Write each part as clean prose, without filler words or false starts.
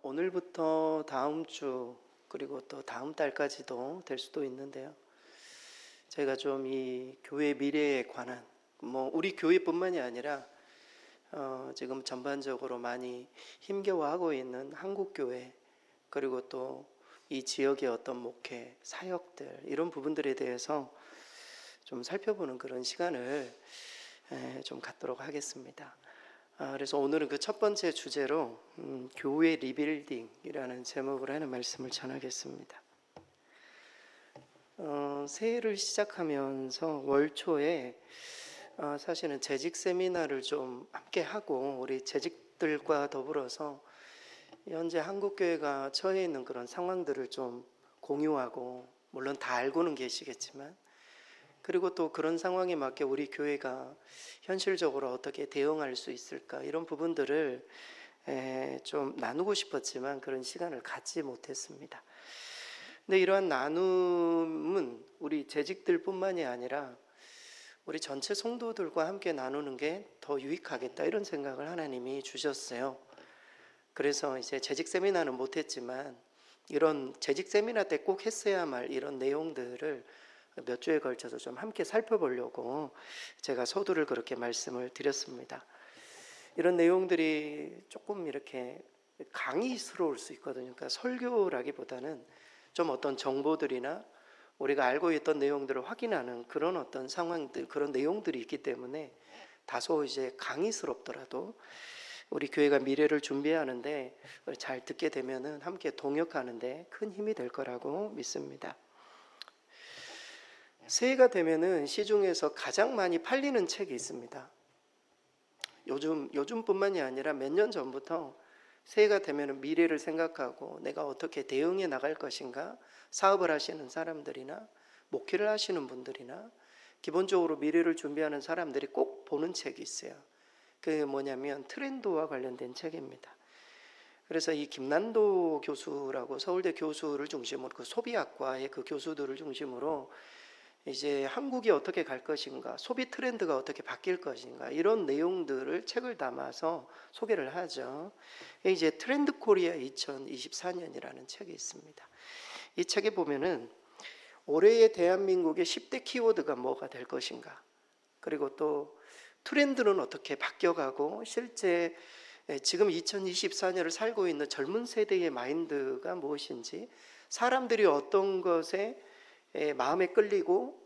오늘부터 다음 주 그리고 또 다음 달까지도 될 수도 있는데요. 제가 좀 이 교회 미래에 관한 우리 교회뿐만이 아니라 지금 전반적으로 많이 힘겨워하고 있는 한국 교회 그리고 또 이 지역의 어떤 목회, 사역들 이런 부분들에 대해서 좀 살펴보는 그런 시간을 좀 갖도록 하겠습니다. 그래서 오늘은 그 첫 번째 주제로 교회 리빌딩이라는 제목으로 하는 말씀을 전하겠습니다. 새해를 시작하면서 월 초에 사실은 재직 세미나를 좀 함께 하고 우리 재직들과 더불어서 현재 한국교회가 처해 있는 그런 상황들을 좀 공유하고, 물론 다 알고는 계시겠지만, 그리고 또 그런 상황에 맞게 우리 교회가 현실적으로 어떻게 대응할 수 있을까, 이런 부분들을 좀 나누고 싶었지만 그런 시간을 갖지 못했습니다. 근데 이러한 나눔은 우리 재직들뿐만이 아니라 우리 전체 성도들과 함께 나누는 게 더 유익하겠다, 이런 생각을 하나님이 주셨어요. 그래서 이제 재직 세미나는 못했지만 이런 재직 세미나 때 꼭 했어야 할 이런 내용들을 몇 주에 걸쳐서 좀 함께 살펴보려고 제가 서두를 그렇게 말씀을 드렸습니다. 이런 내용들이 조금 이렇게 강의스러울 수 있거든요. 그러니까 설교라기보다는 좀 어떤 정보들이나 우리가 알고 있던 내용들을 확인하는 그런 어떤 상황들, 그런 내용들이 있기 때문에 다소 이제 강의스럽더라도 우리 교회가 미래를 준비하는데 잘 듣게 되면은 함께 동역하는데 큰 힘이 될 거라고 믿습니다. 새해가 되면은 시중에서 가장 많이 팔리는 책이 있습니다. 요즘뿐만이 아니라 몇 년 전부터 새해가 되면은 미래를 생각하고 내가 어떻게 대응해 나갈 것인가, 사업을 하시는 사람들이나 목회를 하시는 분들이나 기본적으로 미래를 준비하는 사람들이 꼭 보는 책이 있어요. 그게 뭐냐면 트렌드와 관련된 책입니다. 그래서 이 김난도 교수라고 서울대 교수를 중심으로 그 소비학과의 그 교수들을 중심으로 이제 한국이 어떻게 갈 것인가, 소비 트렌드가 어떻게 바뀔 것인가, 이런 내용들을 책을 담아서 소개를 하죠. 이제 트렌드 코리아 2024년이라는 책이 있습니다. 이 책에 보면은 올해의 대한민국의 10대 키워드가 뭐가 될 것인가, 그리고 또 트렌드는 어떻게 바뀌어가고 실제 지금 2024년을 살고 있는 젊은 세대의 마인드가 무엇인지, 사람들이 어떤 것에 마음에 끌리고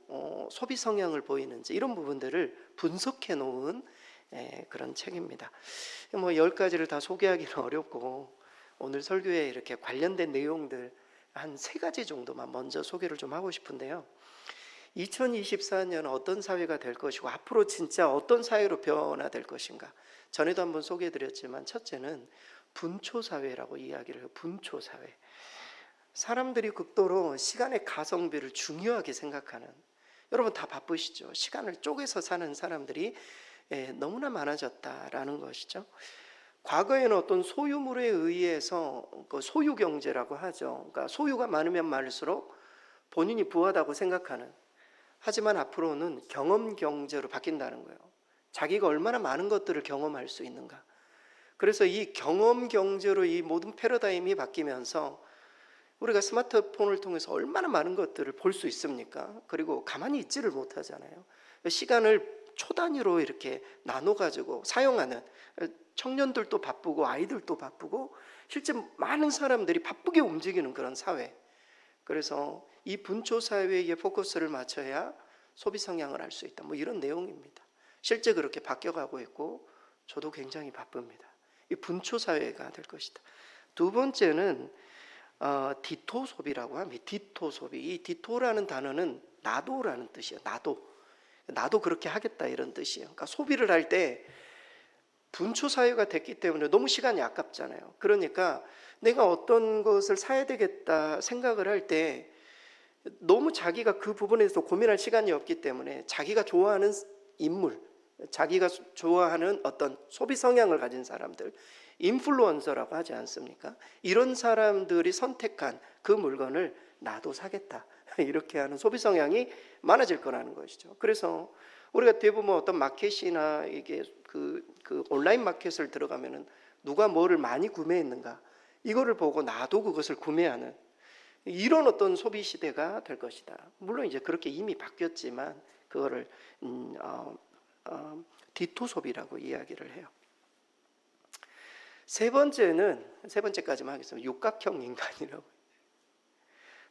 소비 성향을 보이는지, 이런 부분들을 분석해 놓은 그런 책입니다. 10가지를 다 소개하기는 어렵고 오늘 설교에 이렇게 관련된 내용들 한 3가지 정도만 먼저 소개를 좀 하고 싶은데요. 2024년 어떤 사회가 될 것이고 앞으로 진짜 어떤 사회로 변화될 것인가, 전에도 한번 소개해드렸지만 첫째는 분초사회라고 이야기를 해요. 분초사회. 사람들이 극도로 시간의 가성비를 중요하게 생각하는, 여러분 다 바쁘시죠? 시간을 쪼개서 사는 사람들이 너무나 많아졌다라는 것이죠. 과거에는 어떤 소유물에 의해서 소유경제라고 하죠. 그러니까 소유가 많으면 많을수록 본인이 부하다고 생각하는, 하지만 앞으로는 경험경제로 바뀐다는 거예요. 자기가 얼마나 많은 것들을 경험할 수 있는가. 그래서 이 경험경제로 이 모든 패러다임이 바뀌면서 우리가 스마트폰을 통해서 얼마나 많은 것들을 볼 수 있습니까? 그리고 가만히 있지를 못하잖아요. 시간을 초 단위로 이렇게 나눠가지고 사용하는, 청년들도 바쁘고 아이들도 바쁘고 실제 많은 사람들이 바쁘게 움직이는 그런 사회. 그래서 이 분초 사회에 포커스를 맞춰야 소비 성향을 알 수 있다, 이런 내용입니다. 실제 그렇게 바뀌어가고 있고 저도 굉장히 바쁩니다. 이 분초 사회가 될 것이다. 두 번째는 디토 소비라고 합니다. 디토 소비. 이 디토라는 단어는 나도라는 뜻이에요. 나도 그렇게 하겠다, 이런 뜻이에요. 그러니까 소비를 할 때 분초 사회가 됐기 때문에 너무 시간이 아깝잖아요. 그러니까 내가 어떤 것을 사야 되겠다 생각을 할 때 너무 자기가 그 부분에 대해서 고민할 시간이 없기 때문에 자기가 좋아하는 인물, 자기가 좋아하는 어떤 소비 성향을 가진 사람들, 인플루언서라고 하지 않습니까? 이런 사람들이 선택한 그 물건을 나도 사겠다, 이렇게 하는 소비 성향이 많아질 거라는 것이죠. 그래서 우리가 대부분 어떤 마켓이나 이게 그 온라인 마켓을 들어가면은 누가 뭐를 많이 구매했는가, 이거를 보고 나도 그것을 구매하는 이런 어떤 소비 시대가 될 것이다. 물론 이제 그렇게 이미 바뀌었지만 그거를 디토 소비라고 이야기를 해요. 세 번째까지만 하겠습니다. 육각형 인간이라고.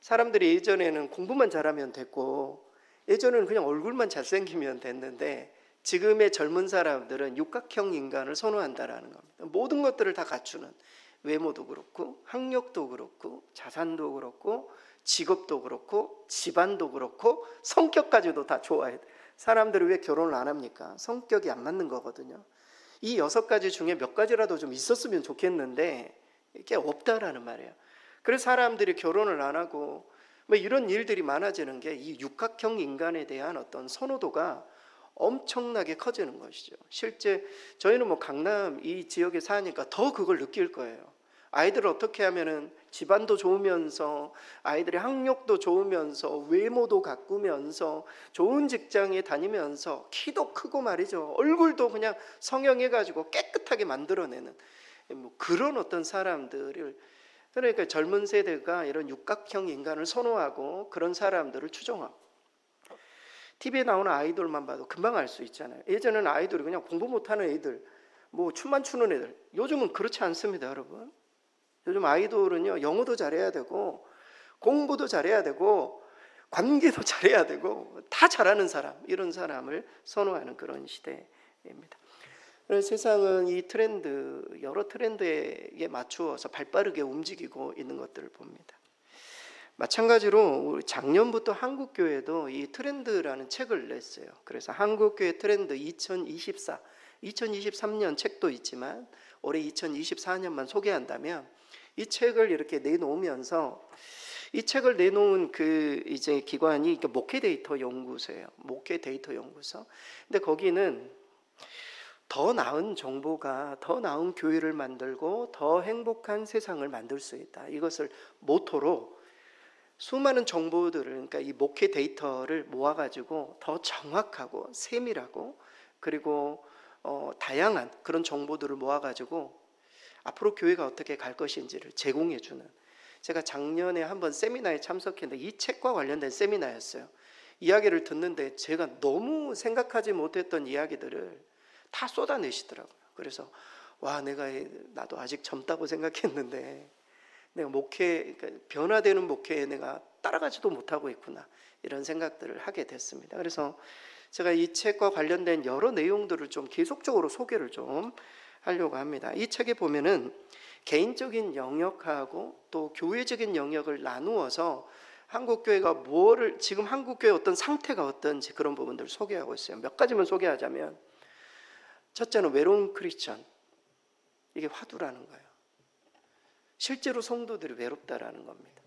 사람들이 예전에는 공부만 잘하면 됐고 예전에는 그냥 얼굴만 잘생기면 됐는데 지금의 젊은 사람들은 육각형 인간을 선호한다라는 겁니다. 모든 것들을 다 갖추는 외모도 그렇고 학력도 그렇고 자산도 그렇고 직업도 그렇고 집안도 그렇고 성격까지도 다 좋아해. 사람들이 왜 결혼을 안 합니까? 성격이 안 맞는 거거든요. 이 6가지 중에 몇 가지라도 좀 있었으면 좋겠는데 이게 없다라는 말이에요. 그래서 사람들이 결혼을 안 하고 뭐 이런 일들이 많아지는 게 이 육각형 인간에 대한 어떤 선호도가 엄청나게 커지는 것이죠. 실제 저희는 뭐 강남 이 지역에 사니까 더 그걸 느낄 거예요. 아이들을 어떻게 하면은 집안도 좋으면서 아이들의 학력도 좋으면서 외모도 가꾸면서 좋은 직장에 다니면서 키도 크고 말이죠. 얼굴도 그냥 성형해가지고 깨끗하게 만들어내는 뭐 그런 어떤 사람들을, 그러니까 젊은 세대가 이런 육각형 인간을 선호하고 그런 사람들을 추종하고 TV에 나오는 아이돌만 봐도 금방 알 수 있잖아요. 예전에는 아이돌이 그냥 공부 못하는 애들, 뭐 춤만 추는 애들. 요즘은 그렇지 않습니다, 여러분. 요즘 아이돌은요, 영어도 잘해야 되고 공부도 잘해야 되고 관계도 잘해야 되고 다 잘하는 사람, 이런 사람을 선호하는 그런 시대입니다. 그래서 세상은 이 트렌드, 여러 트렌드에 맞추어서 발빠르게 움직이고 있는 것들을 봅니다. 마찬가지로 작년부터 한국교회도 이 트렌드라는 책을 냈어요. 그래서 한국교회 트렌드 2024, 2023년 책도 있지만 올해 2024년만 소개한다면 이 책을 이렇게 내놓으면서, 이 책을 내놓은 그 이제 기관이 목회 데이터 연구소예요. 목회 데이터 연구소. 근데 거기는 더 나은 정보가 더 나은 교회를 만들고 더 행복한 세상을 만들 수 있다. 이것을 모토로 수많은 정보들을, 그러니까 이 목회 데이터를 모아가지고 더 정확하고 세밀하고 그리고 다양한 그런 정보들을 모아가지고 앞으로 교회가 어떻게 갈 것인지를 제공해주는, 제가 작년에 한번 세미나에 참석했는데 이 책과 관련된 세미나였어요. 이야기를 듣는데 제가 너무 생각하지 못했던 이야기들을 다 쏟아내시더라고요. 그래서 와, 나도 아직 젊다고 생각했는데 내가 그러니까 변화되는 목회에 내가 따라가지도 못하고 있구나, 이런 생각들을 하게 됐습니다. 그래서 제가 이 책과 관련된 여러 내용들을 좀 계속적으로 소개를 좀 하려고 합니다. 이 책에 보면은 개인적인 영역하고 또 교회적인 영역을 나누어서 한국교회가 지금 한국교회 어떤 상태가 어떤지 그런 부분들을 소개하고 있어요. 몇 가지만 소개하자면, 첫째는 외로운 크리스천, 이게 화두라는 거예요. 실제로 성도들이 외롭다라는 겁니다.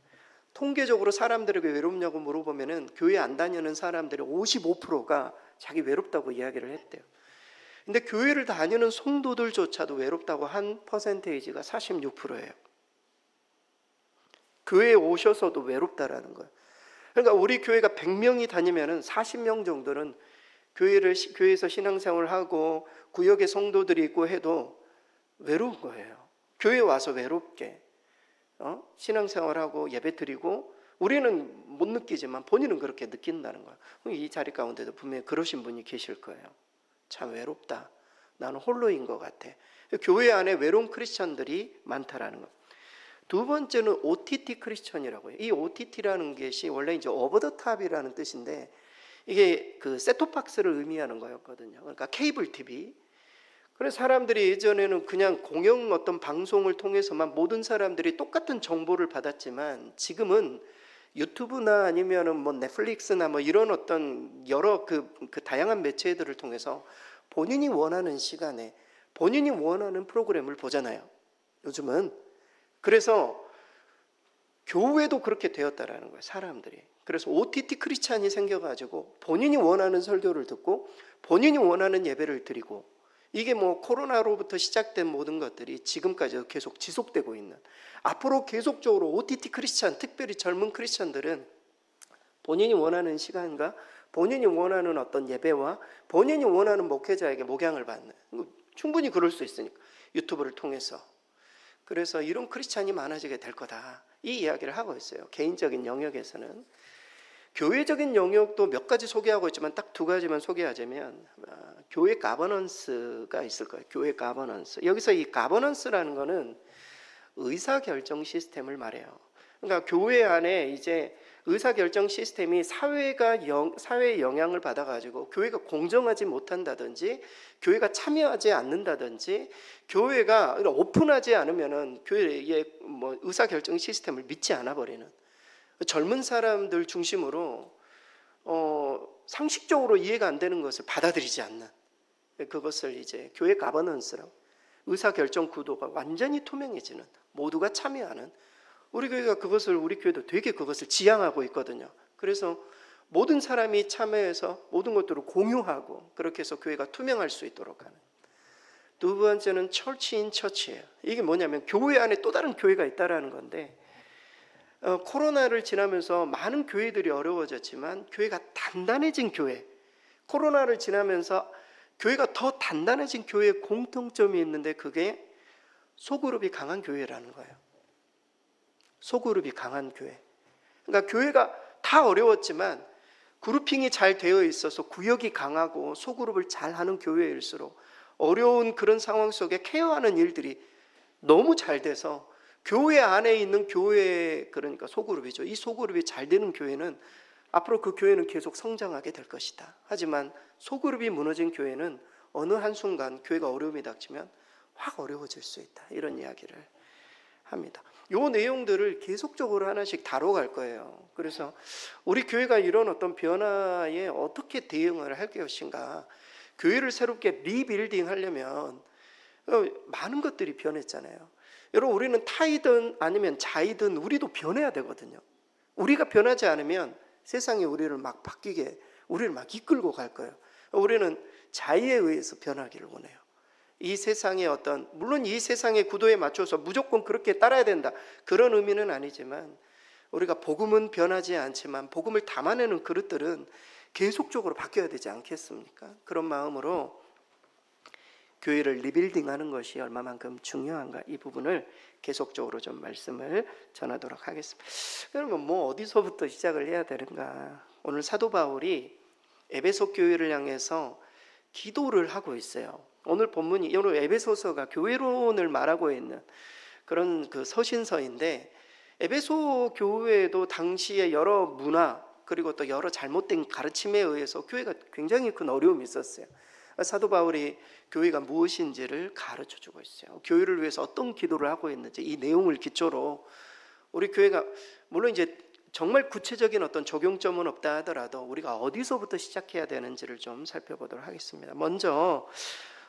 통계적으로 사람들이 왜 외롭냐고 물어보면은 교회 안 다니는 사람들의 55%가 자기 외롭다고 이야기를 했대요. 근데 교회를 다니는 성도들조차도 외롭다고 한 퍼센테이지가 46%예요. 교회에 오셔서도 외롭다라는 거예요. 그러니까 우리 교회가 100명이 다니면은 40명 정도는 교회에서 신앙생활을 하고 구역에 성도들이 있고 해도 외로운 거예요. 교회에 와서 외롭게 신앙생활하고 예배드리고 우리는 못 느끼지만 본인은 그렇게 느낀다는 거예요. 이 자리 가운데도 분명히 그러신 분이 계실 거예요. 참 외롭다, 나는 홀로인 것 같아. 교회 안에 외로운 크리스천들이 많다라는 것. 두 번째는 OTT 크리스천이라고 해요. 이 OTT라는 것이 원래 이제 오버 더 탑이라는 뜻인데 이게 그 셋톱박스를 의미하는 거였거든요. 그러니까 케이블 TV. 그래서 사람들이 예전에는 그냥 공영 어떤 방송을 통해서만 모든 사람들이 똑같은 정보를 받았지만 지금은 유튜브나 아니면은 뭐 넷플릭스나 뭐 이런 어떤 여러 그 다양한 매체들을 통해서 본인이 원하는 시간에 본인이 원하는 프로그램을 보잖아요, 요즘은. 그래서 교회도 그렇게 되었다라는 거예요, 사람들이. 그래서 OTT 크리스찬이 생겨가지고 본인이 원하는 설교를 듣고 본인이 원하는 예배를 드리고, 이게 뭐 코로나로부터 시작된 모든 것들이 지금까지도 계속 지속되고 있는, 앞으로 계속적으로 OTT 크리스찬, 특별히 젊은 크리스찬들은 본인이 원하는 시간과 본인이 원하는 어떤 예배와 본인이 원하는 목회자에게 목양을 받는, 충분히 그럴 수 있으니까 유튜브를 통해서. 그래서 이런 크리스찬이 많아지게 될 거다, 이 이야기를 하고 있어요. 개인적인 영역에서는. 교회적인 영역도 몇 가지 소개하고 있지만 딱 두 가지만 소개하자면, 교회 가버넌스가 있을 거예요. 교회 가버넌스. 여기서 이 가버넌스라는 거는 의사결정 시스템을 말해요. 그러니까 교회 안에 이제 의사결정 시스템이 사회의 영향을 받아가지고 교회가 공정하지 못한다든지, 교회가 참여하지 않는다든지, 교회가 오픈하지 않으면은 교회의 의사결정 시스템을 믿지 않아 버리는, 젊은 사람들 중심으로 상식적으로 이해가 안 되는 것을 받아들이지 않는, 그것을 이제 교회 가버넌스라고, 의사결정 구도가 완전히 투명해지는, 모두가 참여하는, 우리 교회가 우리 교회도 되게 그것을 지향하고 있거든요. 그래서 모든 사람이 참여해서 모든 것들을 공유하고, 그렇게 해서 교회가 투명할 수 있도록 하는. 두 번째는 처치 인 처치예요. 이게 뭐냐면 교회 안에 또 다른 교회가 있다라는 건데, 코로나를 지나면서 많은 교회들이 어려워졌지만 교회가 단단해진 교회, 코로나를 지나면서 교회가 더 단단해진 교회의 공통점이 있는데, 그게 소그룹이 강한 교회라는 거예요. 소그룹이 강한 교회. 그러니까 교회가 다 어려웠지만 그룹핑이 잘 되어 있어서 구역이 강하고 소그룹을 잘하는 교회일수록 어려운 그런 상황 속에 케어하는 일들이 너무 잘 돼서, 교회 안에 있는 교회, 그러니까 소그룹이죠. 이 소그룹이 잘 되는 교회는 앞으로 그 교회는 계속 성장하게 될 것이다. 하지만 소그룹이 무너진 교회는 어느 한순간 교회가 어려움이 닥치면 확 어려워질 수 있다, 이런 이야기를 합니다. 이 내용들을 계속적으로 하나씩 다뤄갈 거예요. 그래서 우리 교회가 이런 어떤 변화에 어떻게 대응을 할 것인가, 교회를 새롭게 리빌딩 하려면 많은 것들이 변했잖아요. 여러분, 우리는 타이든 아니면 자이든 우리도 변해야 되거든요. 우리가 변하지 않으면 세상이 우리를 막 바뀌게, 우리를 막 이끌고 갈 거예요. 우리는 자의에 의해서 변하기를 원해요. 이 세상의 물론 이 세상의 구도에 맞춰서 무조건 그렇게 따라야 된다, 그런 의미는 아니지만, 우리가 복음은 변하지 않지만 복음을 담아내는 그릇들은 계속적으로 바뀌어야 되지 않겠습니까? 그런 마음으로 교회를 리빌딩하는 것이 얼마만큼 중요한가, 이 부분을 계속적으로 좀 말씀을 전하도록 하겠습니다. 그러면 어디서부터 시작을 해야 되는가? 오늘 사도 바울이 에베소 교회를 향해서 기도를 하고 있어요. 오늘 본문이, 여러분, 에베소서가 교회론을 말하고 있는 그런 그 서신서인데, 에베소 교회도 당시에 여러 문화, 그리고 또 여러 잘못된 가르침에 의해서 교회가 굉장히 큰 어려움이 있었어요. 사도 바울이 교회가 무엇인지를 가르쳐 주고 있어요. 교회를 위해서 어떤 기도를 하고 있는지, 이 내용을 기초로 우리 교회가, 물론 이제 정말 구체적인 어떤 적용점은 없다 하더라도 우리가 어디서부터 시작해야 되는지를 좀 살펴보도록 하겠습니다. 먼저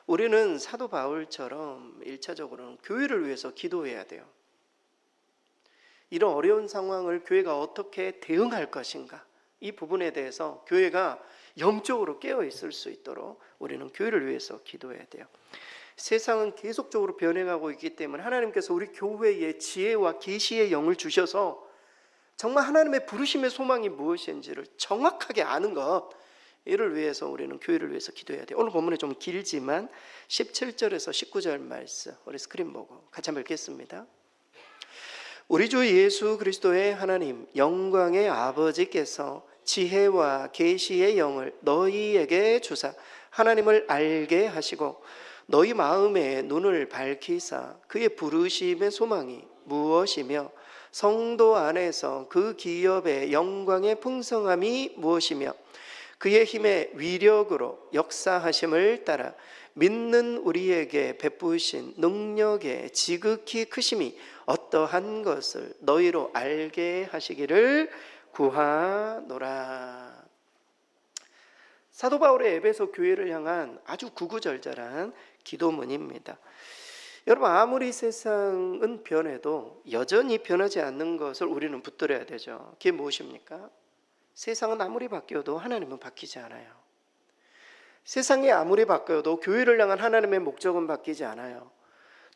우리는 사도 바울처럼 1차적으로는 교회를 위해서 기도해야 돼요. 이런 어려운 상황을 교회가 어떻게 대응할 것인가, 이 부분에 대해서 교회가 영적으로 깨어 있을 수 있도록 우리는 교회를 위해서 기도해야 돼요. 세상은 계속적으로 변해가고 있기 때문에 하나님께서 우리 교회에 지혜와 계시의 영을 주셔서 정말 하나님의 부르심의 소망이 무엇인지를 정확하게 아는 것, 이를 위해서 우리는 교회를 위해서 기도해야 돼요. 오늘 본문에 좀 길지만 17절에서 19절 말씀, 우리 스크린 보고 같이 한번 읽겠습니다. 우리 주 예수 그리스도의 하나님 영광의 아버지께서 지혜와 계시의 영을 너희에게 주사 하나님을 알게 하시고 너희 마음의 눈을 밝히사 그의 부르심의 소망이 무엇이며 성도 안에서 그 기업의 영광의 풍성함이 무엇이며 그의 힘의 위력으로 역사하심을 따라 믿는 우리에게 베푸신 능력의 지극히 크심이 어떠한 것을 너희로 알게 하시기를 구하노라. 사도 바울의 에베소 교회를 향한 아주 구구절절한 기도문입니다. 여러분, 아무리 세상은 변해도 여전히 변하지 않는 것을 우리는 붙들어야 되죠. 그게 무엇입니까? 세상은 아무리 바뀌어도 하나님은 바뀌지 않아요. 세상이 아무리 바뀌어도 교회를 향한 하나님의 목적은 바뀌지 않아요.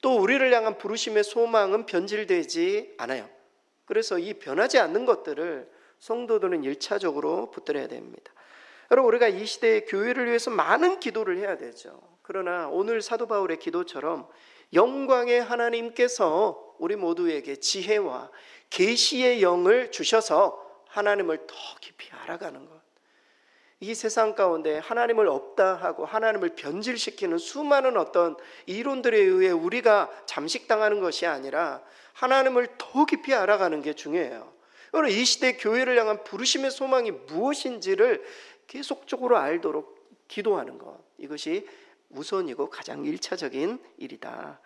또 우리를 향한 부르심의 소망은 변질되지 않아요. 그래서 이 변하지 않는 것들을 성도들은 1차적으로 붙들어야 됩니다. 여러분, 우리가 이 시대의 교회를 위해서 많은 기도를 해야 되죠. 그러나 오늘 사도 바울의 기도처럼 영광의 하나님께서 우리 모두에게 지혜와 계시의 영을 주셔서 하나님을 더 깊이 알아가는 것. 이 세상 가운데 하나님을 없다 하고 하나님을 변질시키는 수많은 어떤 이론들에 의해 우리가 잠식당하는 것이 아니라 하나님을 더 깊이 알아가는 게 중요해요. 그러나 이 시대 교회를 향한 부르심의 소망이 무엇인지를 계속적으로 알도록 기도하는 것, 이것이 우선이고 가장 1차적인 일이다.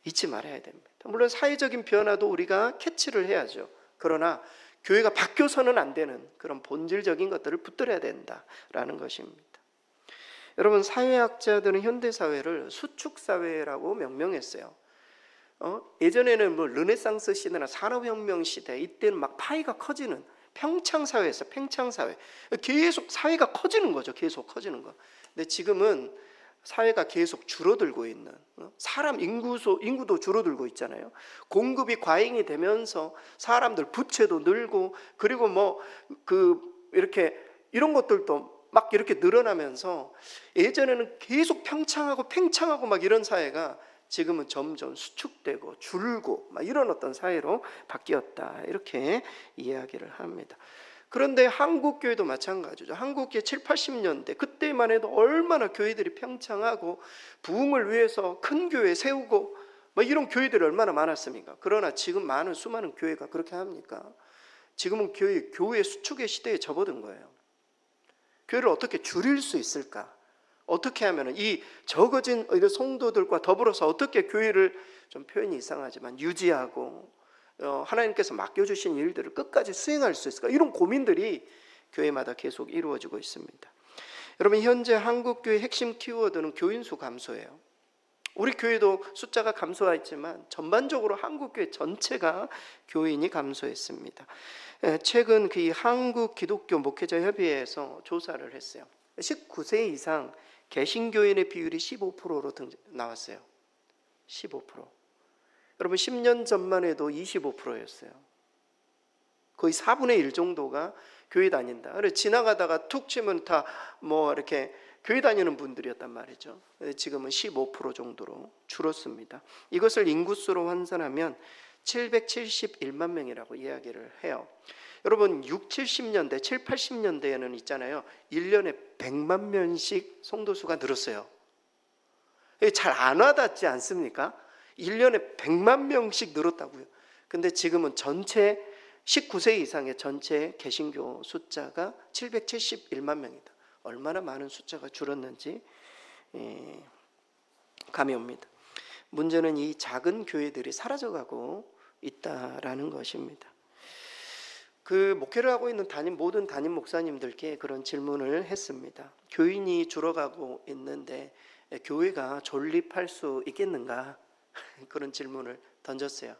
잊지 말아야 됩니다. 물론 사회적인 변화도 우리가 캐치를 해야죠. 그러나 교회가 바뀌어서는 안 되는 그런 본질적인 것들을 붙들어야 된다라는 것입니다. 여러분, 사회학자들은 현대사회를 수축사회라고 명명했어요. 예전에는 뭐 르네상스 시대나 산업혁명 시대, 이때는 막 파이가 커지는 평창사회에서 팽창사회, 계속 사회가 커지는 거죠. 계속 커지는 거. 근데 지금은 사회가 계속 줄어들고 있는, 사람 인구도 줄어들고 있잖아요. 공급이 과잉이 되면서 사람들 부채도 늘고, 그리고 이렇게 이런 것들도 막 이렇게 늘어나면서 예전에는 계속 평창하고 팽창하고 막 이런 사회가 지금은 점점 수축되고 줄고 막 이런 어떤 사회로 바뀌었다, 이렇게 이야기를 합니다. 그런데 한국 교회도 마찬가지죠. 한국 교회 7, 80년대 그때만 해도 얼마나 교회들이 평창하고 부흥을 위해서 큰 교회 세우고 이런 교회들이 얼마나 많았습니까? 그러나 지금 많은 수많은 교회가 그렇게 합니까? 지금은 교회 수축의 시대에 접어든 거예요. 교회를 어떻게 줄일 수 있을까? 어떻게 하면 이 적어진 성도들과 더불어서 어떻게 교회를, 좀 표현이 이상하지만, 유지하고 하나님께서 맡겨주신 일들을 끝까지 수행할 수 있을까? 이런 고민들이 교회마다 계속 이루어지고 있습니다. 여러분, 현재 한국교회 핵심 키워드는 교인수 감소예요. 우리 교회도 숫자가 감소했지만 전반적으로 한국교회 전체가 교인이 감소했습니다. 최근 그 한국 기독교 목회자 협의회에서 조사를 했어요. 19세 이상 개신교인의 비율이 15%로 나왔어요. 15%. 여러분, 10년 전만 해도 25%였어요. 거의 4분의 1 정도가 교회 다닌다. 그래서 지나가다가 툭 치면 다 이렇게 교회 다니는 분들이었단 말이죠. 지금은 15% 정도로 줄었습니다. 이것을 인구수로 환산하면 771만 명이라고 이야기를 해요. 여러분, 6, 70년대, 7, 80년대에는 있잖아요, 1년에 100만 명씩 성도수가 늘었어요. 잘 안 와닿지 않습니까? 1년에 100만 명씩 늘었다고요. 근데 지금은 전체 19세 이상의 전체 개신교 숫자가 771만 명이다. 얼마나 많은 숫자가 줄었는지 감이 옵니다. 문제는 이 작은 교회들이 사라져가고 있다라는 것입니다. 그 목회를 하고 있는 모든 담임 목사님들께 그런 질문을 했습니다. 교인이 줄어가고 있는데 교회가 존립할 수 있겠는가? 그런 질문을 던졌어요.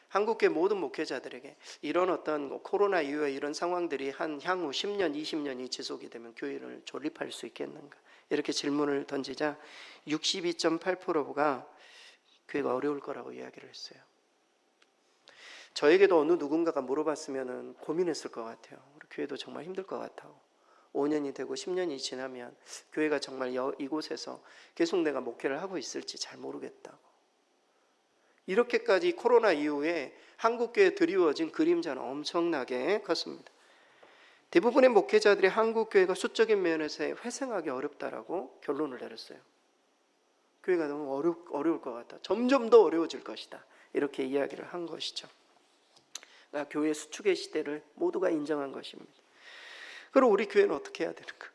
한국교회 모든 목회자들에게 이런 어떤 코로나 이후에 이런 상황들이 향후 10년, 20년이 지속이 되면 교회를 존립할 수 있겠는가? 이렇게 질문을 던지자 62.8%가 교회가 어려울 거라고 이야기를 했어요. 저에게도 어느 누군가가 물어봤으면 고민했을 것 같아요. 우리 교회도 정말 힘들 것 같다고. 5년이 되고 10년이 지나면 교회가 정말 이곳에서 계속 내가 목회를 하고 있을지 잘 모르겠다고. 이렇게까지 코로나 이후에 한국교회에 드리워진 그림자는 엄청나게 컸습니다. 대부분의 목회자들이 한국교회가 수적인 면에서 회생하기 어렵다라고 결론을 내렸어요. 교회가 너무 어려울 것 같다. 점점 더 어려워질 것이다. 이렇게 이야기를 한 것이죠. 그러니까 교회 수축의 시대를 모두가 인정한 것입니다. 그럼 우리 교회는 어떻게 해야 되는가?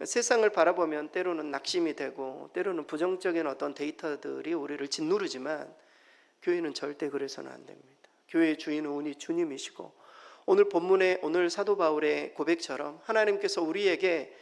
세상을 바라보면 때로는 낙심이 되고 때로는 부정적인 어떤 데이터들이 우리를 짓누르지만 교회는 절대 그래서는 안 됩니다. 교회의 주인은 우리 주님이시고 오늘 본문의 오늘 사도 바울의 고백처럼 하나님께서 우리에게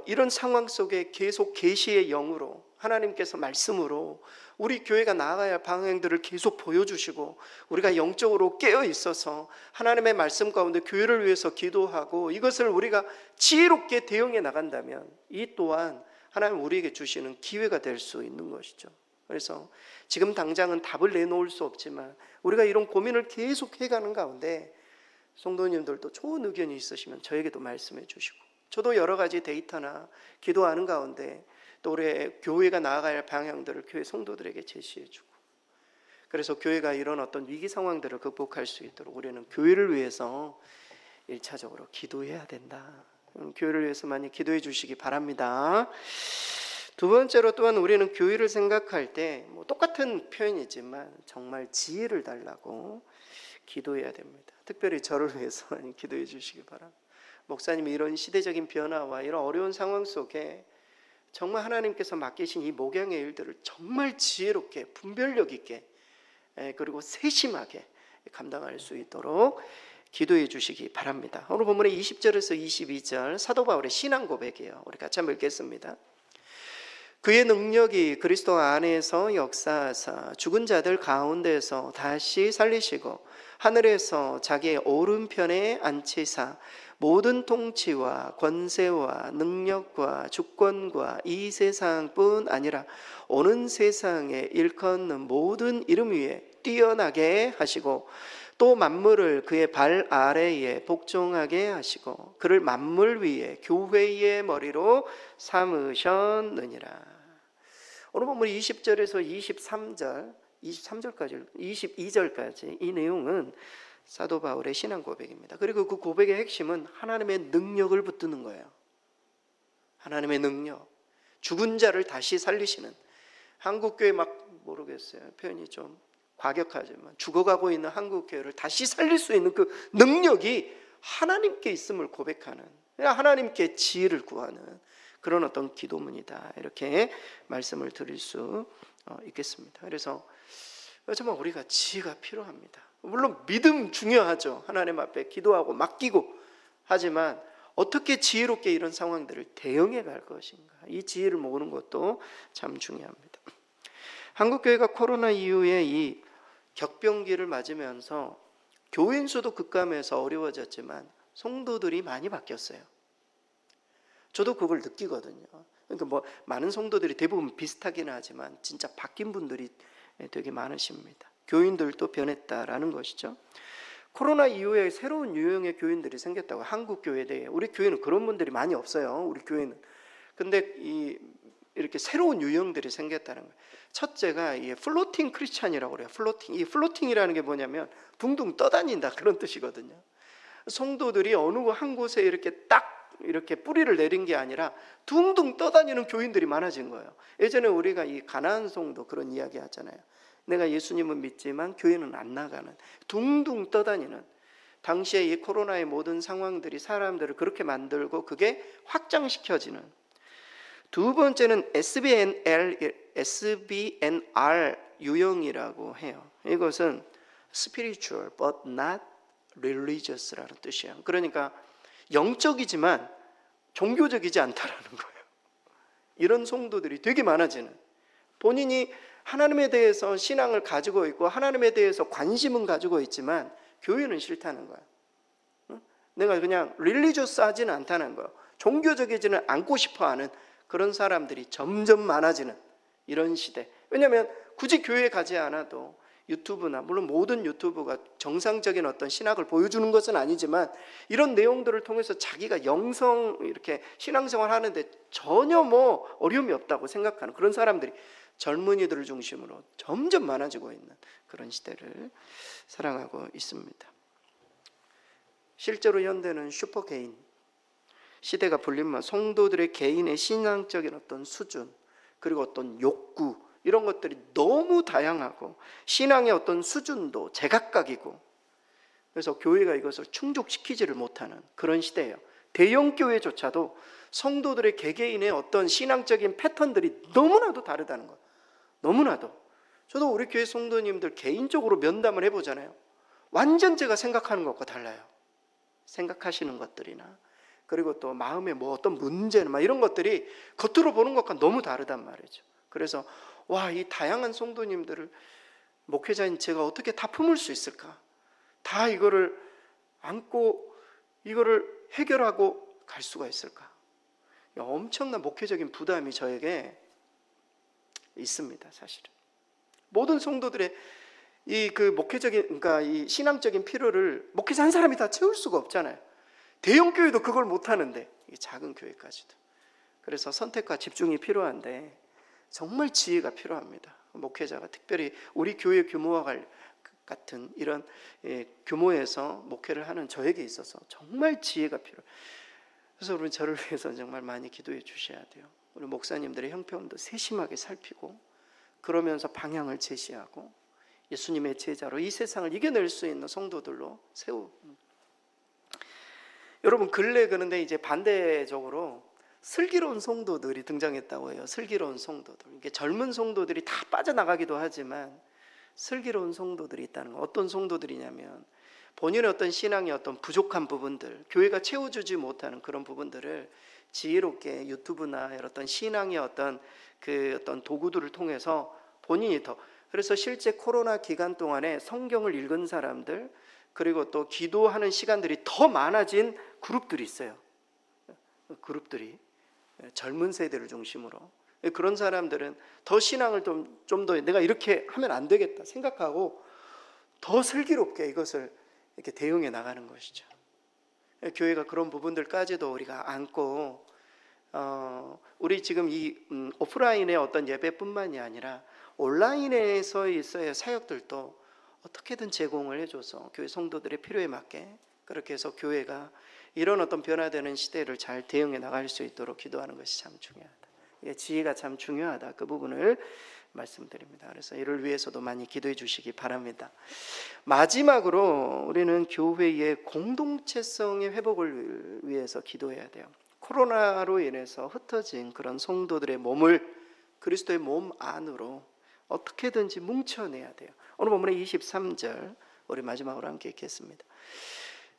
이런 상황 속에 계속 계시의 영으로 하나님께서 말씀으로 우리 교회가 나아가야 할 방향들을 계속 보여주시고 우리가 영적으로 깨어 있어서 하나님의 말씀 가운데 교회를 위해서 기도하고 이것을 우리가 지혜롭게 대응해 나간다면 이 또한 하나님 우리에게 주시는 기회가 될 수 있는 것이죠. 그래서 지금 당장은 답을 내놓을 수 없지만 우리가 이런 고민을 계속 해가는 가운데 성도님들도 좋은 의견이 있으시면 저에게도 말씀해 주시고 저도 여러 가지 데이터나 기도하는 가운데 또 우리 교회가 나아갈 방향들을 교회 성도들에게 제시해주고, 그래서 교회가 이런 어떤 위기 상황들을 극복할 수 있도록 우리는 교회를 위해서 1차적으로 기도해야 된다. 교회를 위해서 많이 기도해 주시기 바랍니다. 두 번째로 또한 우리는 교회를 생각할 때 똑같은 표현이지만 정말 지혜를 달라고 기도해야 됩니다. 특별히 저를 위해서 많이 기도해 주시기 바랍니다. 목사님이 이런 시대적인 변화와 이런 어려운 상황 속에 정말 하나님께서 맡기신 이 목양의 일들을 정말 지혜롭게 분별력 있게 그리고 세심하게 감당할 수 있도록 기도해 주시기 바랍니다. 오늘 본문의 20절에서 22절 사도 바울의 신앙 고백이에요. 우리 같이 한번 읽겠습니다. 그의 능력이 그리스도 안에서 역사하사 죽은 자들 가운데서 다시 살리시고 하늘에서 자기의 오른편에 앉히사 모든 통치와 권세와 능력과 주권과 이 세상뿐 아니라 오는 세상에 일컫는 모든 이름 위에 뛰어나게 하시고 또 만물을 그의 발 아래에 복종하게 하시고 그를 만물 위에 교회의 머리로 삼으셨느니라. 오늘 본문 20절에서 23절까지 22절까지 이 내용은 사도 바울의 신앙 고백입니다. 그리고 그 고백의 핵심은 하나님의 능력을 붙드는 거예요. 하나님의 능력, 죽은 자를 다시 살리시는, 한국교회 모르겠어요, 표현이 좀 과격하지만 죽어가고 있는 한국교회를 다시 살릴 수 있는 그 능력이 하나님께 있음을 고백하는, 하나님께 지혜를 구하는 그런 어떤 기도문이다, 이렇게 말씀을 드릴 수 있겠습니다. 그래서 정말 우리가 지혜가 필요합니다. 물론 믿음 중요하죠. 하나님 앞에 기도하고 맡기고, 하지만 어떻게 지혜롭게 이런 상황들을 대응해 갈 것인가, 이 지혜를 모으는 것도 참 중요합니다. 한국교회가 코로나 이후에 이 격병기를 맞으면서 교인 수도 급감해서 어려워졌지만 성도들이 많이 바뀌었어요. 저도 그걸 느끼거든요. 그러니까 많은 성도들이 대부분 비슷하긴 하지만 진짜 바뀐 분들이 되게 많으십니다. 교인들도 변했다라는 것이죠. 코로나 이후에 새로운 유형의 교인들이 생겼다고, 한국 교회에 대해. 우리 교회는 그런 분들이 많이 없어요. 우리 교회는. 근데 이렇게 새로운 유형들이 생겼다는 거예요. 첫째가 이 플로팅 크리스찬이라고 그래요. 플로팅. 이 플로팅이라는 게 뭐냐면 둥둥 떠다닌다, 그런 뜻이거든요. 성도들이 어느 한 곳에 이렇게 딱 이렇게 뿌리를 내린 게 아니라 둥둥 떠다니는 교인들이 많아진 거예요. 예전에 우리가 이 가나안 성도 그런 이야기 하잖아요. 내가 예수님은 믿지만 교회는 안 나가는, 둥둥 떠다니는. 당시에 이 코로나의 모든 상황들이 사람들을 그렇게 만들고 그게 확장시켜지는. 두 번째는 SBNR 유형이라고 해요. 이것은 spiritual but not religious라는 뜻이에요. 그러니까 영적이지만 종교적이지 않다라는 거예요. 이런 성도들이 되게 많아지는, 본인이 하나님에 대해서 신앙을 가지고 있고 하나님에 대해서 관심은 가지고 있지만 교회는 싫다는 거야. 내가 그냥 릴리저스하지는 않다는 거예요. 종교적이지는 않고 싶어하는 그런 사람들이 점점 많아지는 이런 시대. 왜냐하면 굳이 교회에 가지 않아도 유튜브나, 물론 모든 유튜브가 정상적인 어떤 신학을 보여주는 것은 아니지만 이런 내용들을 통해서 자기가 영성 이렇게 신앙생활 하는데 전혀 어려움이 없다고 생각하는 그런 사람들이 젊은이들을 중심으로 점점 많아지고 있는 그런 시대를 살아가고 있습니다. 실제로 현대는 슈퍼 개인 시대가 불리면 성도들의 개인의 신앙적인 어떤 수준, 그리고 어떤 욕구, 이런 것들이 너무 다양하고 신앙의 어떤 수준도 제각각이고, 그래서 교회가 이것을 충족시키지를 못하는 그런 시대예요. 대형 교회조차도 성도들의 개개인의 어떤 신앙적인 패턴들이 너무나도 다르다는 거예요. 너무나도. 저도 우리 교회 성도님들 개인적으로 면담을 해보잖아요. 완전 제가 생각하는 것과 달라요. 생각하시는 것들이나, 그리고 또 마음에 어떤 문제나 이런 것들이 겉으로 보는 것과 너무 다르단 말이죠. 그래서 이 다양한 성도님들을 목회자인 제가 어떻게 다 품을 수 있을까? 다 이거를 안고 이거를 해결하고 갈 수가 있을까? 엄청난 목회적인 부담이 저에게 있습니다, 사실은. 모든 성도들의 그 목회적인, 그러니까 이 신앙적인 필요를 목회자 한 사람이 다 채울 수가 없잖아요. 대형 교회도 그걸 못 하는데, 작은 교회까지도. 그래서 선택과 집중이 필요한데 정말 지혜가 필요합니다. 목회자가 특별히 우리 교회 규모와 같은 이런 규모에서 목회를 하는 저에게 있어서 정말 지혜가 필요해요. 그래서 여러분 저를 위해서 정말 많이 기도해 주셔야 돼요. 우리 목사님들의 형편도 세심하게 살피고 그러면서 방향을 제시하고 예수님의 제자로 이 세상을 이겨낼 수 있는 성도들로 세우고. 여러분 근래 그런데 이제 반대적으로 슬기로운 성도들이 등장했다고 해요. 슬기로운 성도들. 이게 젊은 성도들이 다 빠져나가기도 하지만 슬기로운 성도들이 있다는 거. 어떤 성도들이냐면 본인의 어떤 신앙의 어떤 부족한 부분들, 교회가 채워주지 못하는 그런 부분들을 지혜롭게 유튜브나 어떤 신앙의 어떤 도구들을 통해서 본인이 더, 그래서 실제 코로나 기간 동안에 성경을 읽은 사람들, 그리고 또 기도하는 시간들이 더 많아진 그룹들이 있어요. 그룹들이 젊은 세대를 중심으로. 그런 사람들은 더 신앙을 좀 더 내가 이렇게 하면 안 되겠다 생각하고 더 슬기롭게 이것을 이렇게 대응해 나가는 것이죠. 교회가 그런 부분들까지도 우리가 안고 우리 지금 이 오프라인의 어떤 예배뿐만이 아니라 온라인에서 있어야 사역들도 어떻게든 제공을 해줘서 교회 성도들의 필요에 맞게 그렇게 해서 교회가 이런 어떤 변화되는 시대를 잘 대응해 나갈 수 있도록 기도하는 것이 참 중요하다. 지혜가 참 중요하다. 그 부분을 말씀드립니다. 그래서 이를 위해서도 많이 기도해 주시기 바랍니다. 마지막으로 우리는 교회의 공동체성의 회복을 위해서 기도해야 돼요. 코로나로 인해서 흩어진 그런 성도들의 몸을 그리스도의 몸 안으로 어떻게든지 뭉쳐내야 돼요. 오늘 본문의 23절 우리 마지막으로 함께 읽겠습니다.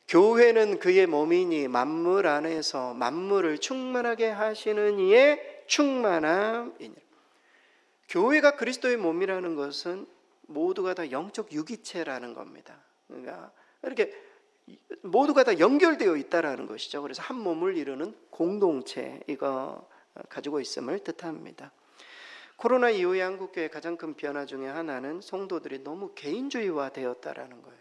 교회는 그의 몸이니 만물 안에서 만물을 충만하게 하시는 이의 충만함이니라. 교회가 그리스도의 몸이라는 것은 모두가 다 영적 유기체라는 겁니다. 그러니까 이렇게 모두가 다 연결되어 있다라는 것이죠. 그래서 한 몸을 이루는 공동체, 이거 가지고 있음을 뜻합니다. 코로나 이후의 한국교회의 가장 큰 변화 중에 하나는 성도들이 너무 개인주의화 되었다라는 거예요.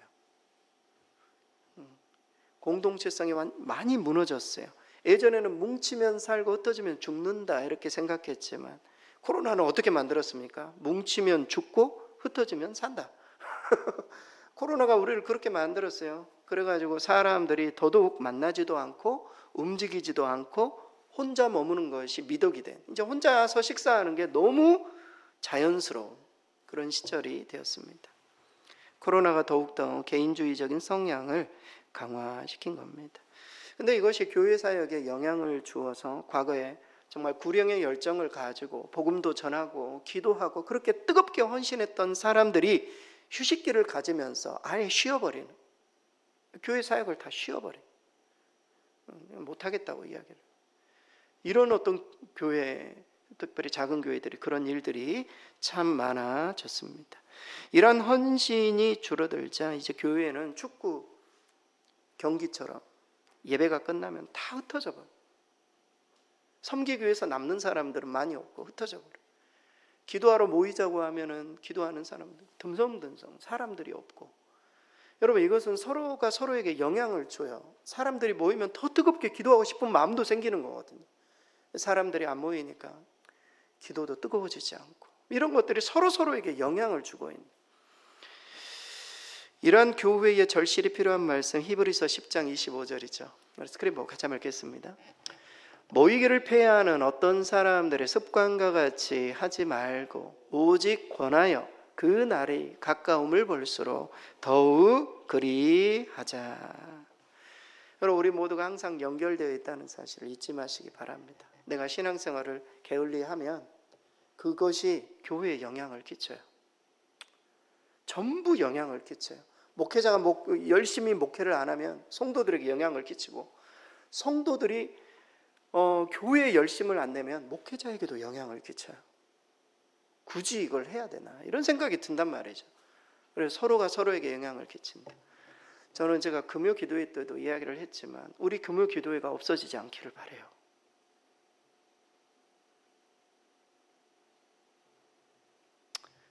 공동체성이 많이 무너졌어요. 예전에는 뭉치면 살고 흩어지면 죽는다 이렇게 생각했지만 코로나는 어떻게 만들었습니까? 뭉치면 죽고 흩어지면 산다. 코로나가 우리를 그렇게 만들었어요. 그래가지고 사람들이 더더욱 만나지도 않고 움직이지도 않고 혼자 머무는 것이 미덕이 된, 이제 혼자서 식사하는 게 너무 자연스러운 그런 시절이 되었습니다. 코로나가 더욱더 개인주의적인 성향을 강화시킨 겁니다. 근데 이것이 교회 사역에 영향을 주어서 과거에 정말 구령의 열정을 가지고 복음도 전하고 기도하고 그렇게 뜨겁게 헌신했던 사람들이 휴식기를 가지면서 아예 쉬어버리는, 교회 사역을 다 쉬어버리는, 못하겠다고 이야기를. 이런 어떤 교회, 특별히 작은 교회들이 그런 일들이 참 많아졌습니다. 이런 헌신이 줄어들자 이제 교회는 축구 경기처럼 예배가 끝나면 다 흩어져 버려. 섬기교회에서 남는 사람들은 많이 없고 흩어져 버려. 기도하러 모이자고 하면은 기도하는 사람들 듬성듬성 사람들이 없고. 여러분, 이것은 서로가 서로에게 영향을 줘요. 사람들이 모이면 더 뜨겁게 기도하고 싶은 마음도 생기는 거거든요. 사람들이 안 모이니까 기도도 뜨거워지지 않고, 이런 것들이 서로에게 영향을 주고 있는, 이러한 교회의 절실히 필요한 말씀 히브리서 10장 25절이죠. 스크린 보고 같이 한번 읽겠습니다. 모이기를 폐하는 어떤 사람들의 습관과 같이 하지 말고 오직 권하여 그 날이 가까움을 볼수록 더욱 그리하자. 여러분, 우리 모두가 항상 연결되어 있다는 사실을 잊지 마시기 바랍니다. 내가 신앙생활을 게을리하면 그것이 교회에 영향을 끼쳐요. 전부 영향을 끼쳐요. 목회자가 열심히 목회를 안 하면 성도들에게 영향을 끼치고, 성도들이 교회에 열심을 안 내면 목회자에게도 영향을 끼쳐요. 굳이 이걸 해야 되나 이런 생각이 든단 말이죠. 그래서 서로가 서로에게 영향을 끼친다. 저는 제가 금요 기도회 때도 이야기를 했지만 우리 금요 기도회가 없어지지 않기를 바라요.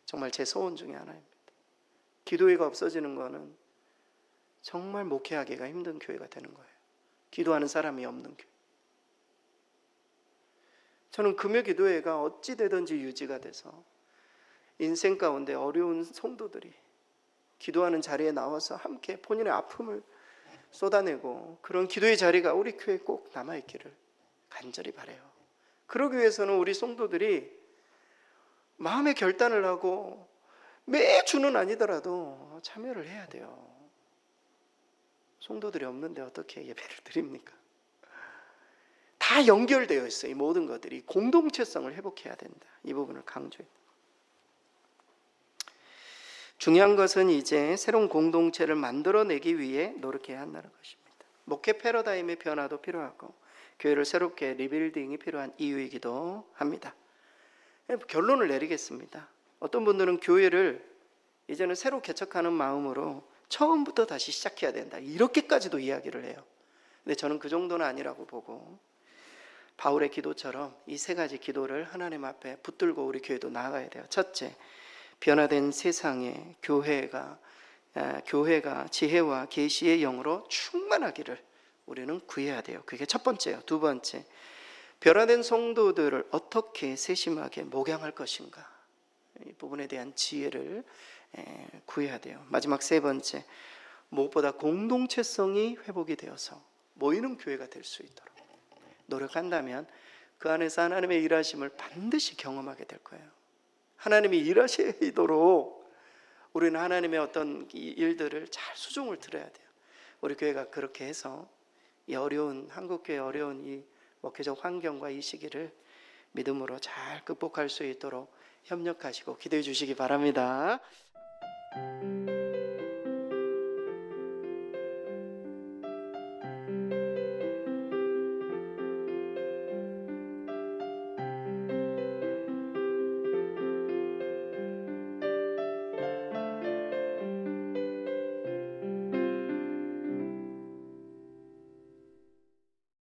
정말 제 소원 중에 하나입니다. 기도회가 없어지는 거는 정말 목회하기가 힘든 교회가 되는 거예요. 기도하는 사람이 없는 교회. 저는 금요기도회가 어찌 되든지 유지가 돼서 인생 가운데 어려운 성도들이 기도하는 자리에 나와서 함께 본인의 아픔을 쏟아내고 그런 기도의 자리가 우리 교회에 꼭 남아있기를 간절히 바라요. 그러기 위해서는 우리 성도들이 마음의 결단을 하고 매주는 아니더라도 참여를 해야 돼요. 성도들이 없는데 어떻게 예배를 드립니까? 다 연결되어 있어요. 이 모든 것들이 공동체성을 회복해야 된다. 이 부분을 강조해요. 중요한 것은 이제 새로운 공동체를 만들어내기 위해 노력해야 한다는 것입니다. 목회 패러다임의 변화도 필요하고 교회를 새롭게 리빌딩이 필요한 이유이기도 합니다. 결론을 내리겠습니다. 어떤 분들은 교회를 이제는 새로 개척하는 마음으로 처음부터 다시 시작해야 된다, 이렇게까지도 이야기를 해요. 근데 저는 그 정도는 아니라고 보고 바울의 기도처럼 이 세 가지 기도를 하나님 앞에 붙들고 우리 교회도 나아가야 돼요. 첫째, 변화된 세상에 교회가 지혜와 계시의 영으로 충만하기를 우리는 구해야 돼요. 그게 첫 번째예요. 두 번째, 변화된 성도들을 어떻게 세심하게 목양할 것인가, 이 부분에 대한 지혜를 구해야 돼요. 마지막 세 번째, 무엇보다 공동체성이 회복이 되어서 모이는 교회가 될 수 있도록 노력한다면 그 안에서 하나님의 일하심을 반드시 경험하게 될 거예요. 하나님이 일하시도록 우리는 하나님의 어떤 일들을 잘 수종을 들어야 돼요. 우리 교회가 그렇게 해서 이 어려운, 한국교회의 어려운 이 목회적 환경과 이 시기를 믿음으로 잘 극복할 수 있도록 협력하시고 기도해 주시기 바랍니다.